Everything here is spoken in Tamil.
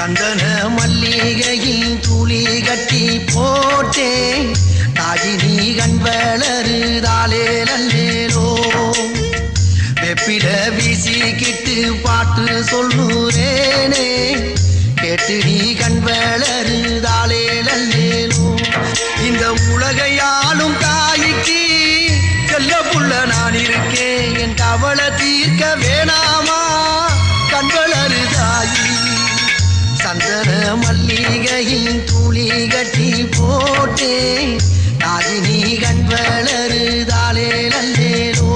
சந்தன மல்லிகையில் துளி கட்டி போட்டே தாயினி கண் வளருதாலே நல்லேலோ வெப்பில வீசிக்கிட்டு பாட்டு சொல்லுறேனே கேட்டு நீ கண் வளருதாலே நல்லேலோ இந்த உலகையாலும் தாய்க்கு செல்ல புள்ள நான் இருக்கேன் என் கவலை தீர்க்க வேணாமா கண் வளருதாயி சந்தன மல்லிகையில் துளி கட்டி போட்டே தாயினி கண் வளருதாலே நல்லேலோ